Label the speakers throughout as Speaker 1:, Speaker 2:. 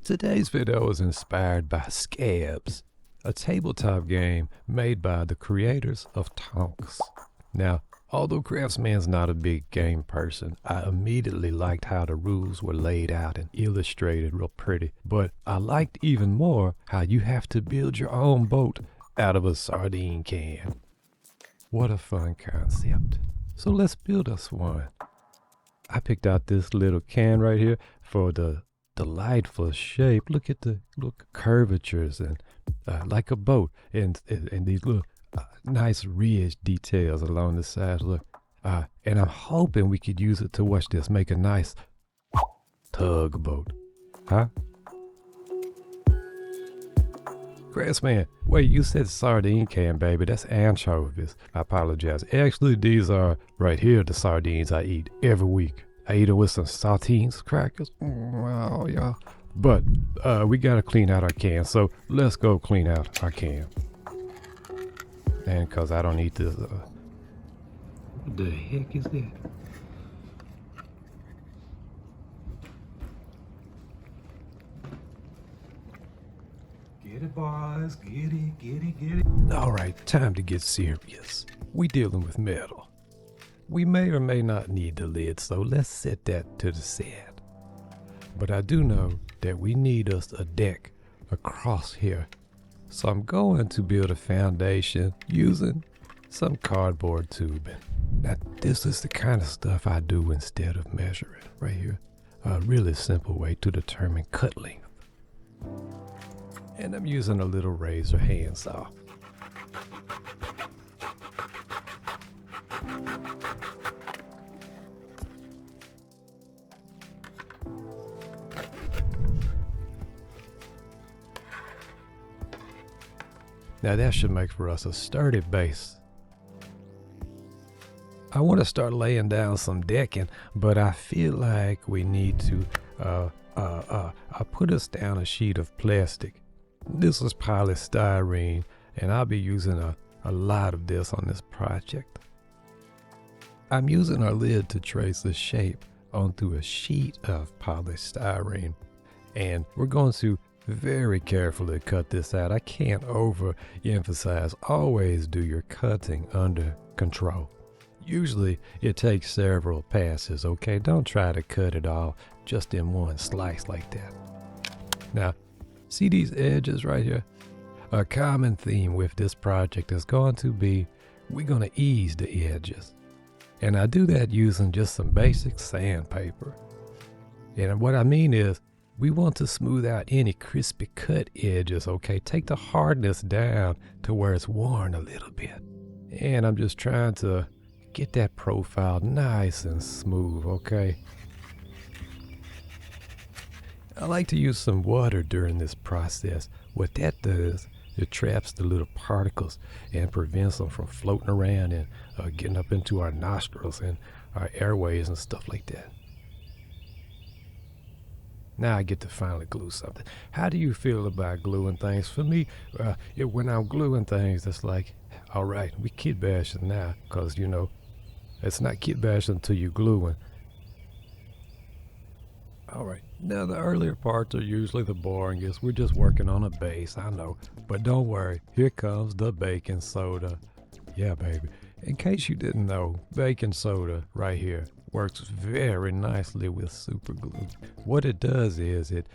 Speaker 1: Today's video is inspired by Scabz, a tabletop game made by the creators of Tonks. Now, although Crafsman's not a big game person, I immediately liked how the rules were laid out and illustrated real pretty, but I liked even more how you have to build your own boat out of a sardine can. What a fun concept. So let's build us one. I picked out this little can right here for the delightful shape. Look at the curvatures and like a boat, and these little nice ridge details along the sides. Look, and I'm hoping we could use it to watch this, make a nice tugboat, huh? Crafsman, wait, you said sardine can, baby. That's anchovies. I apologize. Actually, these are right here the sardines I eat every week. I eat it with some saltines, crackers. Well, yeah. But we gotta clean out our can, so let's go clean out our can. And cause I don't eat this. What the heck is that? Get it, boys. Get it, get it, get it. All right, time to get serious. We dealing with metal. We may or may not need the lid, so let's set that to the side. But I do know that we need us a deck across here. So I'm going to build a foundation using some cardboard tubing. Now this is the kind of stuff I do instead of measuring right here. A really simple way to determine cut length. And I'm using a little razor handsaw. Now that should make for us a sturdy base. I want to start laying down some decking, but I feel like we need to I put us down a sheet of plastic. This is polystyrene, and I'll be using a lot of this on this project. I'm using our lid to trace the shape onto a sheet of polystyrene, and we're going to very carefully cut this out. I can't overemphasize, always do your cutting under control. Usually it takes several passes, okay? Don't try to cut it all just in one slice like that. Now, see these edges right here? A common theme with this project is going to be, we're going to ease the edges. And I do that using just some basic sandpaper. And what I mean is, we want to smooth out any crispy cut edges, okay? Take the hardness down to where it's worn a little bit. And I'm just trying to get that profile nice and smooth, okay? I like to use some water during this process. What that does, it traps the little particles and prevents them from floating around and getting up into our nostrils and our airways and stuff like that. Now I get to finally glue something. How do you feel about gluing things? For me, when I'm gluing things, it's like, all right, we kid bashing now, because, you know, it's not kid bashing until you're gluing. All right, now the earlier parts are usually the boringest. We're just working on a base, I know. But don't worry, here comes the baking soda. Yeah, baby. In case you didn't know, baking soda right here works very nicely with super glue. What it does is it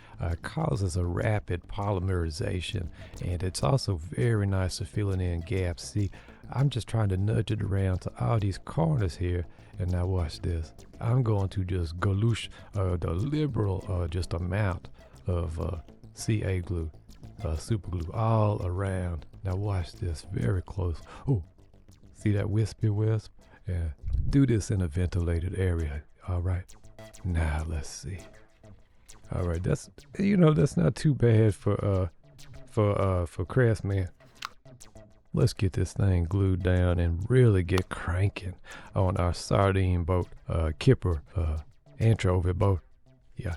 Speaker 1: causes a rapid polymerization, and it's also very nice for filling in gaps. See, I'm just trying to nudge it around to all these corners here, and now watch this. I'm going to just galoosh the liberal just amount of CA glue, super glue all around. Now watch this very close. Oh, see that wispy wisp? Yeah, do this in a ventilated area. All right, now let's see. All right, that's not too bad for Crafsman. Let's get this thing glued down and really get cranking on our sardine boat, kipper, anchovy boat. Yeah.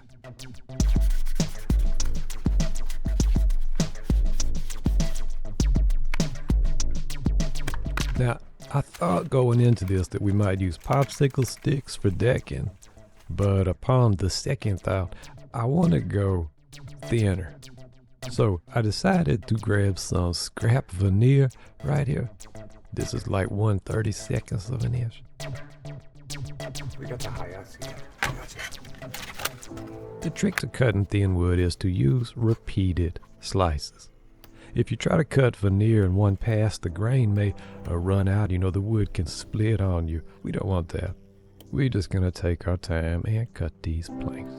Speaker 1: Now, I thought going into this that we might use popsicle sticks for decking, but upon the second thought, I want to go thinner. So I decided to grab some scrap veneer right here. This is like 1/32 of an inch.
Speaker 2: We got the high-ass here.
Speaker 1: The trick to cutting thin wood is to use repeated slices. If you try to cut veneer in one pass, the grain may run out. You know, the wood can split on you. We don't want that. We're just gonna take our time and cut these planks.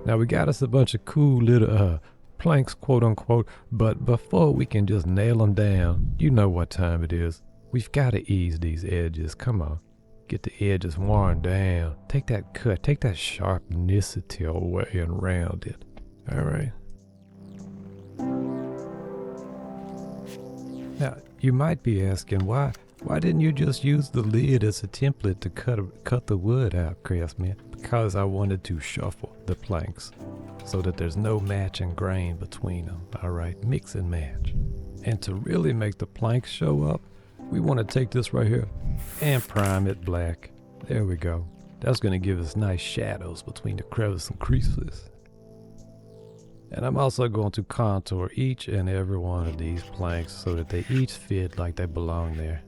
Speaker 1: Now we got us a bunch of cool little planks, quote unquote, but before we can just nail them down, you know what time it is. We've got to ease these edges. Come on. Get the edges worn down. Take that cut. Take that sharpnicity away and round it. All right. Now, you might be asking, why didn't you just use the lid as a template to cut the wood out, Crafsman? Because I wanted to shuffle the planks so that there's no matching grain between them. All right, mix and match. And to really make the planks show up, we want to take this right here and prime it black. There we go. That's going to give us nice shadows between the crevices and creases. And I'm also going to contour each and every one of these planks so that they each fit like they belong there.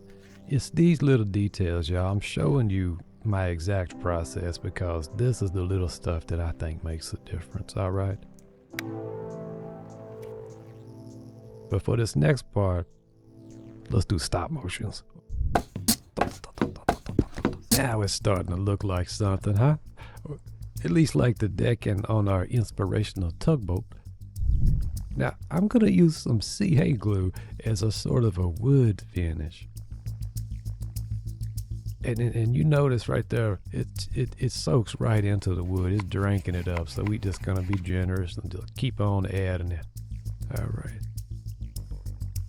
Speaker 1: It's these little details, y'all. I'm showing you my exact process because this is the little stuff that I think makes a difference, all right? But for this next part, let's do stop motions. Now it's starting to look like something, huh? Or at least like the decking on our inspirational tugboat. Now, I'm gonna use some CA glue as a sort of a wood finish. And you notice right there, it soaks right into the wood. It's drinking it up, so we just gonna be generous and just keep on adding it. All right.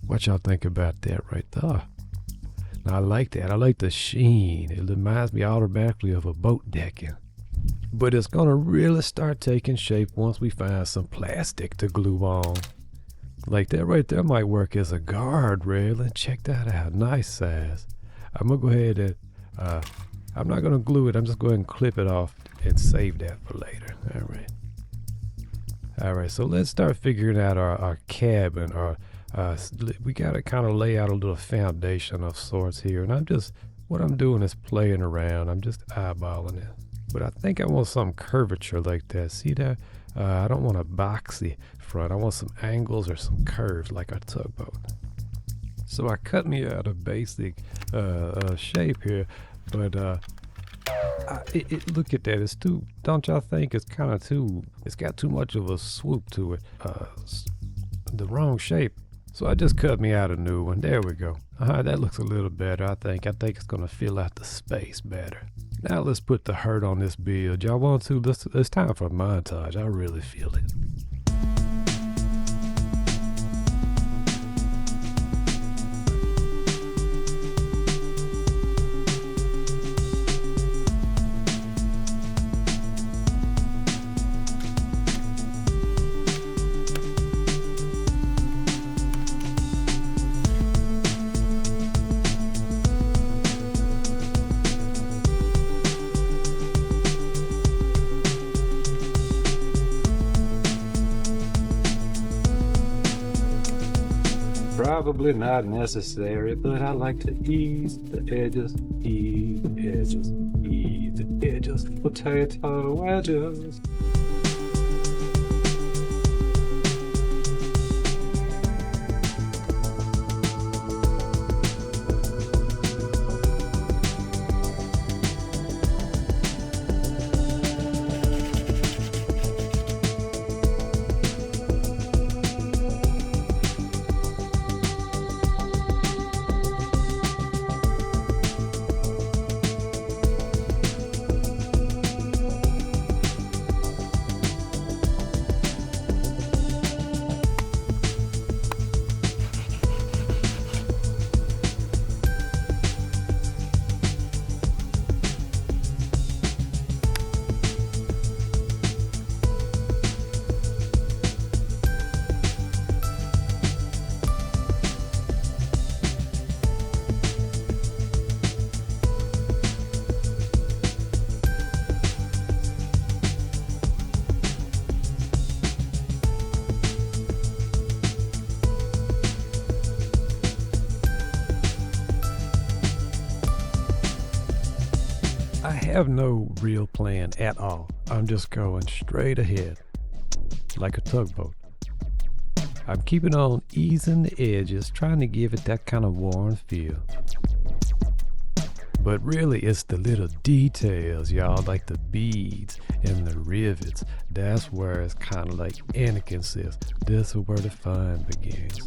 Speaker 1: What y'all think about that right there? Now, I like that. I like the sheen. It reminds me automatically of a boat decking. But it's gonna really start taking shape once we find some plastic to glue on. Like that right there might work as a guardrail, and check that out. Nice size. I'm gonna go ahead and I'm not gonna glue it. I'm just going to clip it off and save that for later. All right, so let's start figuring out our cabin. We gotta kind of lay out a little foundation of sorts here. And what I'm doing is playing around. I'm just eyeballing it. But I think I want some curvature like that. See that? I don't want a boxy front. I want some angles or some curves like our tugboat. So I cut me out a basic shape here, but look at that. It's too, don't y'all think it's kind of too, it's got too much of a swoop to it. The wrong shape. So I just cut me out a new one. There we go. That looks a little better, I think. I think it's gonna fill out the space better. Now let's put the hurt on this build. Y'all want to? It's time for a montage. I really feel it. Probably not necessary, but I like to ease the edges, ease the edges, ease the edges, potato wedges. have no real plan at all. I'm just going straight ahead, like a tugboat. I'm keeping on easing the edges, trying to give it that kind of worn feel. But really, it's the little details, y'all, like the beads and the rivets. That's where it's kind of like Anakin says, this is where the fun begins.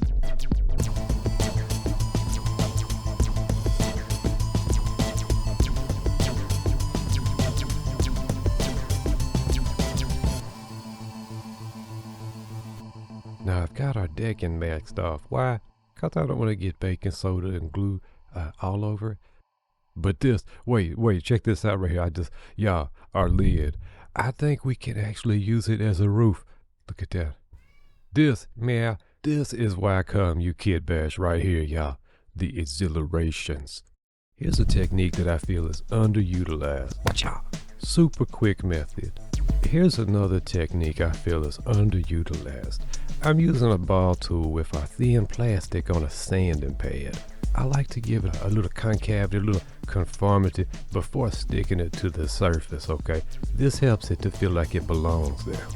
Speaker 1: Now I've got our decking maxed off. Why? Because I don't want to get baking soda and glue all over it. But this, wait, check this out right here. Our lid. I think we can actually use it as a roof. Look at that. This is why I come, you kid bash, right here, y'all. The exhilarations. Here's a technique that I feel is underutilized. Watch out. Super quick method. Here's another technique I feel is underutilized. I'm using a ball tool with a thin plastic on a sanding pad. I like to give it a little concavity, a little conformity before sticking it to the surface, okay? This helps it to feel like it belongs there.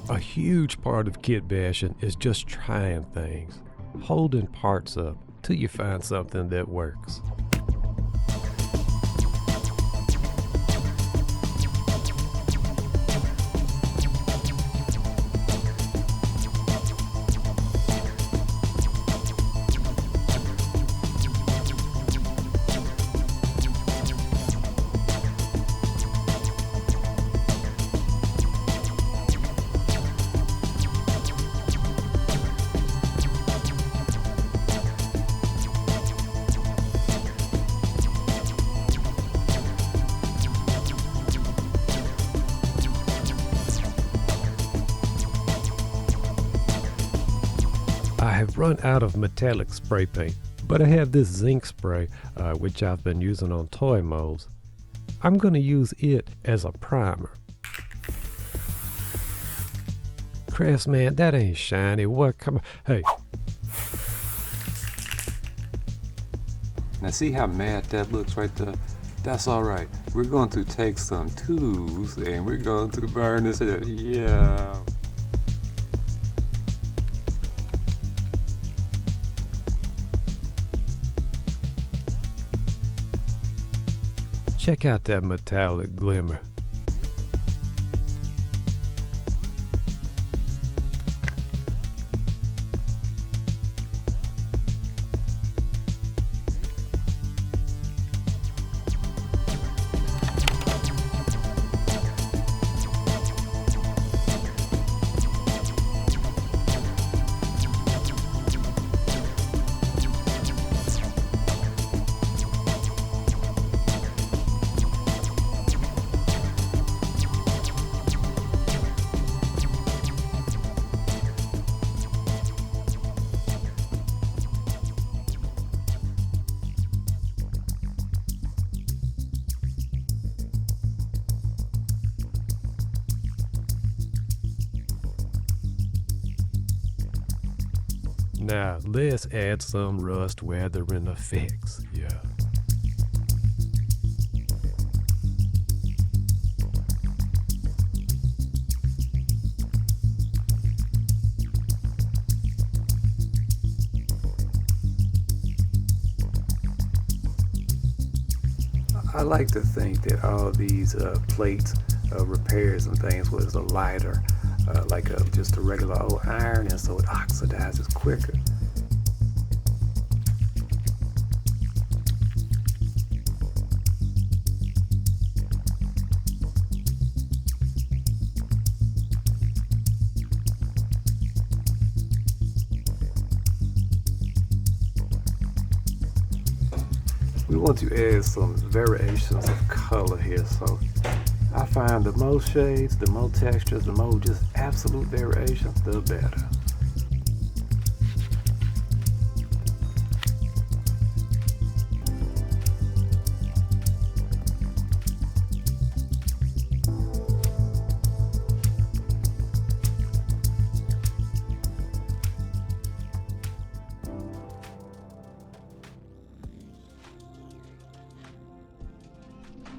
Speaker 1: A huge part of kit bashing is just trying things, holding parts up till you find something that works. I have run out of metallic spray paint, but I have this zinc spray, which I've been using on toy molds. I'm going to use it as a primer. Crafsman, that ain't shiny. What? Come on. Hey.
Speaker 3: Now see how matte that looks right there? That's alright. We're going to take some tools and we're going to burn this. Yeah.
Speaker 1: Check out that metallic glimmer. Now let's add some rust weathering effects. Yeah.
Speaker 3: I like to think that all these plates, repairs and things was a lighter, like just a regular old iron, and so it oxidizes quicker.
Speaker 1: we want to add some variations of color here. So I find the more shades, the more textures, the more just absolute variations, the better.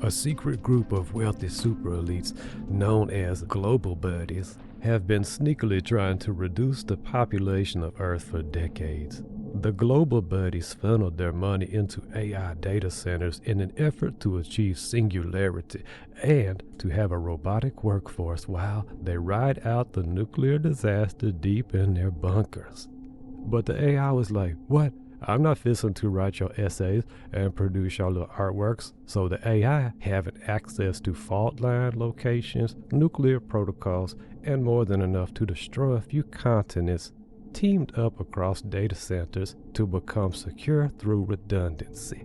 Speaker 1: A secret group of wealthy super elites known as global buddies have been sneakily trying to reduce the population of Earth for decades. The global buddies funneled their money into AI data centers in an effort to achieve singularity and to have a robotic workforce while they ride out the nuclear disaster deep in their bunkers. But the AI was like, what? I'm not fixing to write your essays and produce your little artworks, so the AI having access to fault line locations, nuclear protocols, and more than enough to destroy a few continents, teamed up across data centers to become secure through redundancy.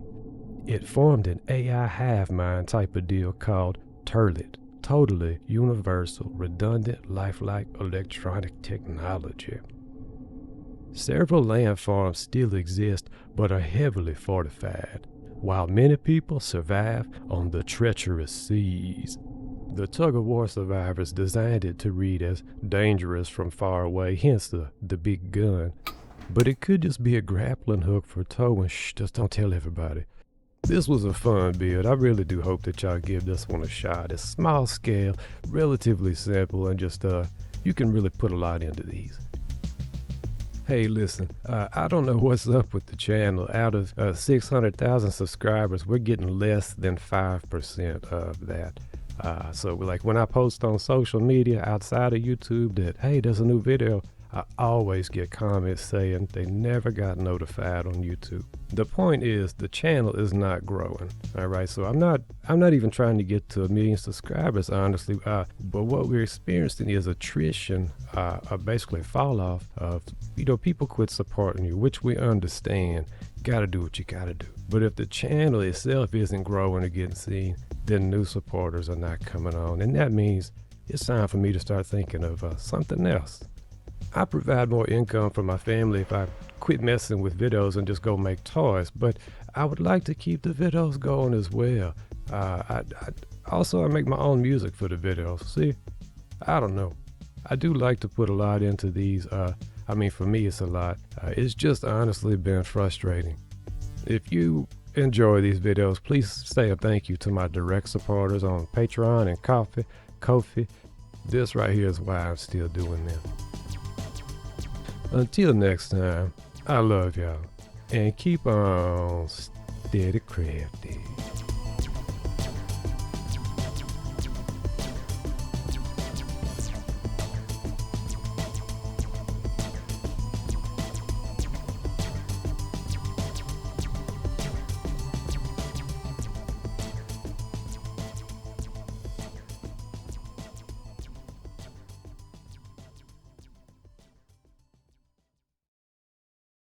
Speaker 1: It formed an AI hive mind type of deal called TURLIT, Totally Universal Redundant Lifelike Electronic Technology. Several land farms still exist but are heavily fortified, while many people survive on the treacherous seas. The tug-of-war survivors designed it to read as dangerous from far away, hence the big gun. But it could just be a grappling hook for towing. Shh, just don't tell everybody. This was a fun build. I really do hope that y'all give this one a shot. It's small scale, relatively simple, and just you can really put a lot into these. Hey, listen, I don't know what's up with the channel. Out of 600,000 subscribers, we're getting less than 5% of that. So like when I post on social media outside of YouTube that, hey, there's a new video, I always get comments saying they never got notified on YouTube. The point is the channel is not growing. All right, so I'm not even trying to get to 1 million subscribers, honestly. But what we're experiencing is attrition, basically fall off of, people quit supporting you, which we understand. Gotta do what you gotta do. But if the channel itself isn't growing or getting seen, then new supporters are not coming on, and that means it's time for me to start thinking of something else. I provide more income for my family if I quit messing with videos and just go make toys, but I would like to keep the videos going as well. I make my own music for the videos. See, I don't know. I do like to put a lot into these. For me, it's a lot. It's just honestly been frustrating. If you enjoy these videos, please say a thank you to my direct supporters on Patreon and Ko-fi. This right here is why I'm still doing this. Until next time, I love y'all, and keep on steady crafting.